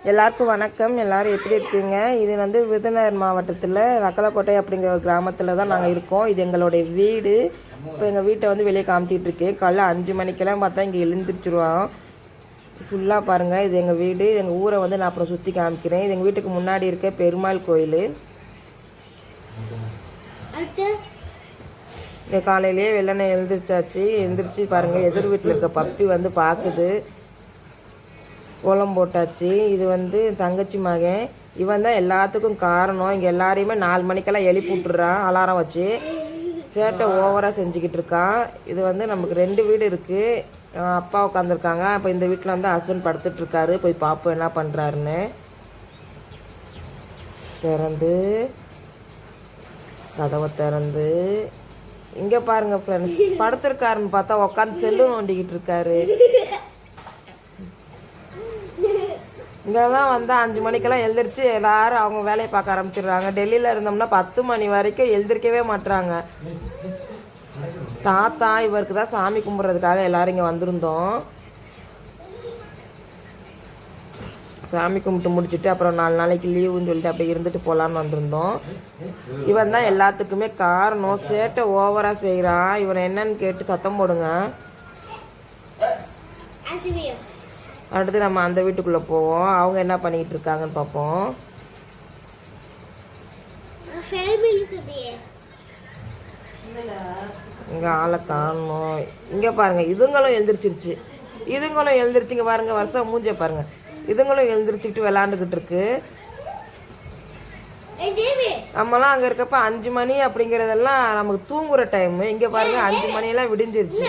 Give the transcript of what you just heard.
எல்லாருக்கும் வணக்கம். எல்லாரும் எப்படி இருக்கீங்க? இது வந்து விருதுநகர் மாவட்டத்தில் ரக்கலக்கோட்டை அப்படிங்கிற ஒரு கிராமத்தில் தான் நாங்கள் இருக்கோம். இது எங்களுடைய வீடு. இப்போ எங்கள் வீட்டை வந்து வெளியே காமிச்சிட்டு இருக்கேன். காலைல 5 மணிக்கெல்லாம் பார்த்தா இங்கே எழுந்திரிச்சிருவோம். ஃபுல்லாக பாருங்கள், இது எங்கள் வீடு. எங்கள் ஊரை வந்து நான் அப்புறம் சுற்றி காமிக்கிறேன். இது எங்கள் வீட்டுக்கு முன்னாடி இருக்க பெருமாள் கோயில். இங்கே காலையிலேயே வெள்ளனை எழுந்திரிச்சு பாருங்கள், எதிர் வீட்டில் இருக்க பப்பி வந்து பார்க்குது. கோலம் போட்டாச்சு. இது வந்து தங்கச்சி மகன். இவன் தான் எல்லாத்துக்கும் காரணம். இங்கே எல்லாரையுமே 4 மணிக்கெல்லாம் எழுப்பி விட்டுறான் அலாரம் வச்சு. சேட்டை ஓவராக செஞ்சுக்கிட்டு இருக்கான். இது வந்து நமக்கு 2 வீடு இருக்குது. அப்பா உட்காந்துருக்காங்க. அப்போ இந்த வீட்டில் வந்து ஹஸ்பண்ட் படுத்துட்ருக்காரு. போய் பார்ப்போம் என்ன பண்ணுறாருன்னு. கதவை திறந்து இங்கே பாருங்கள் ஃப்ரெண்ட்ஸ், படுத்துருக்காருன்னு பார்த்தா உட்காந்து செல்லு நோண்டிக்கிட்டு இருக்காரு. இங்கெல்லாம் வந்து 5 மணிக்கெல்லாம் எழுந்திரிச்சு எல்லாரும் அவங்க வேலையை பார்க்க ஆரம்பிச்சிடுறாங்க. டெல்லியில் இருந்தோம்னா 10 மணி வரைக்கும் எழுந்திரிக்கவே மாட்டுறாங்க. தாத்தா இவருக்கு தான் சாமி கும்பிட்றதுக்காக எல்லாரும் இங்கே வந்திருந்தோம். சாமி கும்பிட்டு முடிச்சுட்டு அப்புறம் 4 நாளைக்கு லீவுன்னு சொல்லிட்டு அப்படி இருந்துட்டு போகலான்னு வந்திருந்தோம். இவன் தான் எல்லாத்துக்குமே காரணம். சேட்டை ஓவராக செய்கிறான். இவனை என்னன்னு கேட்டு சத்தம் போடுங்க. அடுத்து நம்ம அந்த வீட்டுக்குள்ளே போவோம். அவங்க என்ன பண்ணிக்கிட்டு இருக்காங்கன்னு பார்ப்போம். இங்கே ஆளை காணணும். இங்கே பாருங்கள், இதுங்களும் எழுந்திரிச்சிருச்சு. இங்கே பாருங்கள், வருஷம் மூஞ்ச பாருங்கள். இதுங்களும் எழுந்திரிச்சிக்கிட்டு விளாண்டுக்கிட்டு இருக்கு. நம்மலாம் அங்கே இருக்கப்ப 5 மணி அப்படிங்கிறதெல்லாம் நமக்கு தூங்குகிற டைமு. இங்கே பாருங்கள், 5 மணியெல்லாம் விடிஞ்சிருச்சு.